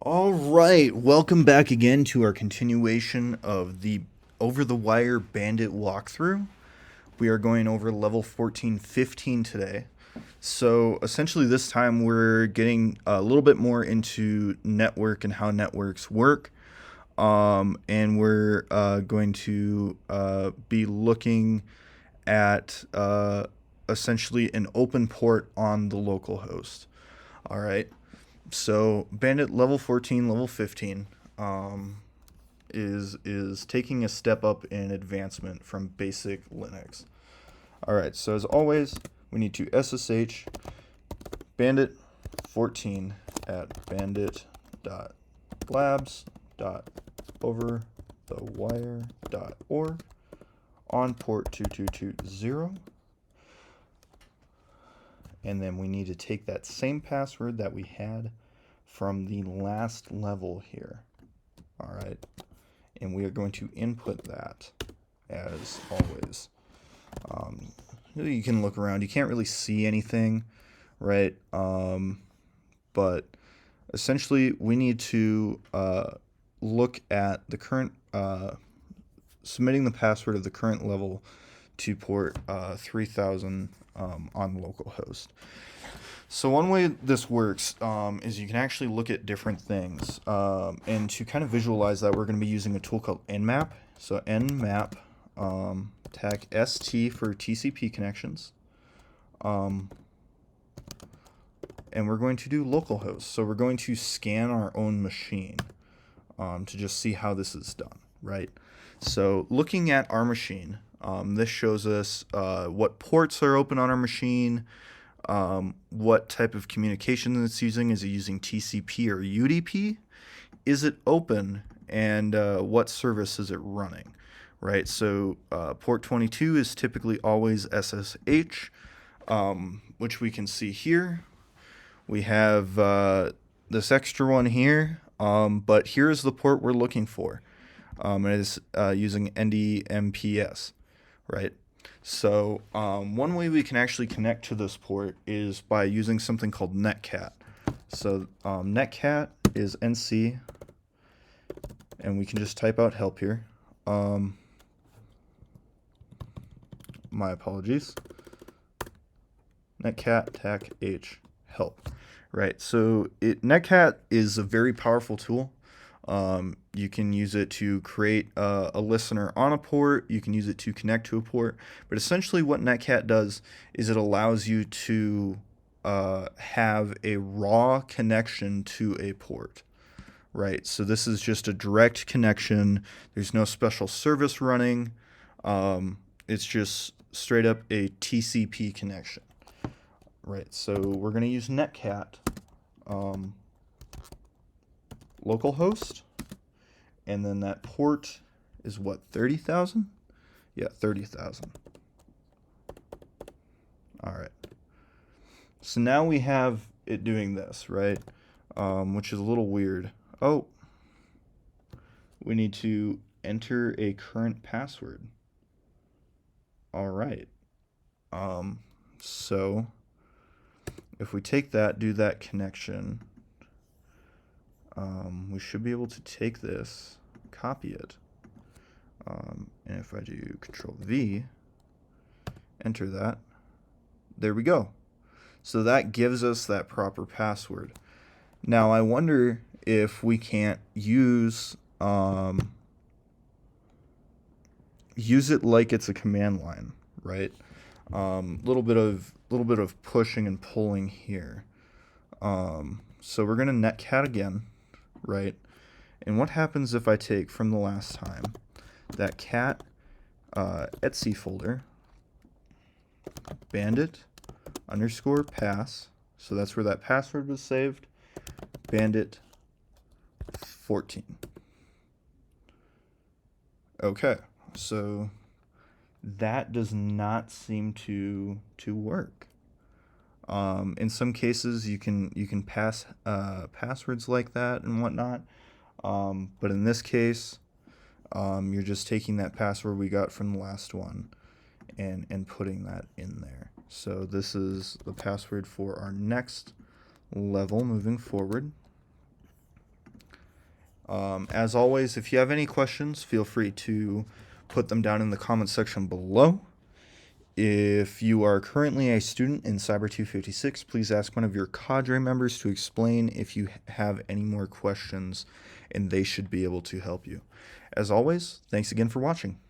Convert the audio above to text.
All right, welcome back again to our continuation of the Over-the-Wire Bandit walkthrough. We are going over level 14-15 today. So essentially this time we're getting a little bit more into network and how networks work. And we're going to be looking at essentially an open port on the local host. All right. So Bandit level 14, level 15 is taking a step up in advancement from basic Linux. All right, so as always, we need to SSH bandit 14 at bandit.labs.overthewire.org on port 2220. And then we need to take that same password that we had from the last level here. All right. And we are going to input that as always. You can look around. You can't really see anything, right? But essentially, we need to look at the current, submitting the password of the current level to port 3000 on localhost. So one way this works is you can actually look at different things. And to kind of visualize that, we're going to be using a tool called Nmap. So Nmap, tag ST for TCP connections. And we're going to do localhost. So we're going to scan our own machine to just see how this is done, right? So looking at our machine, this shows us what ports are open on our machine, what type of communication it's using. Is it using TCP or UDP? Is it open? And what service is it running? Right, so port 22 is typically always SSH, which we can see here. We have this extra one here, but here's the port we're looking for. It is using NDMPS, right? So one way we can actually connect to this port is by using something called Netcat. So Netcat is NC, and we can just type out help here. My apologies. Netcat tac h help. Right, so Netcat is a very powerful tool. You can use it to create a listener on a port. You can use it to connect to a port. But essentially what Netcat does is it allows you to have a raw connection to a port. Right, so this is just a direct connection. There's no special service running. It's just straight up a TCP connection. Right, so we're going to use Netcat localhost, and then that port is what, 30,000? Yeah, 30,000. All right. So now we have it doing this, right? Which is a little weird. Oh, we need to enter a current password. All right. So if we take that, do that connection, we should be able to take this, copy it, and if I do Control V, enter that, there we go. So that gives us that proper password. Now I wonder if we can't use it like it's a command line, right? Little bit of pushing and pulling here. So we're gonna netcat again, right? And what happens if I take from the last time that cat etc folder bandit underscore pass, so that's where that password was saved, bandit 14. Okay, so that does not seem to work. In some cases, you can pass passwords like that and whatnot, but in this case, you're just taking that password we got from the last one and putting that in there. So this is the password for our next level moving forward. As always, if you have any questions, feel free to put them down in the comment section below. If you are currently a student in Cyber 256, please ask one of your cadre members to explain if you have any more questions, and they should be able to help you. As always, thanks again for watching.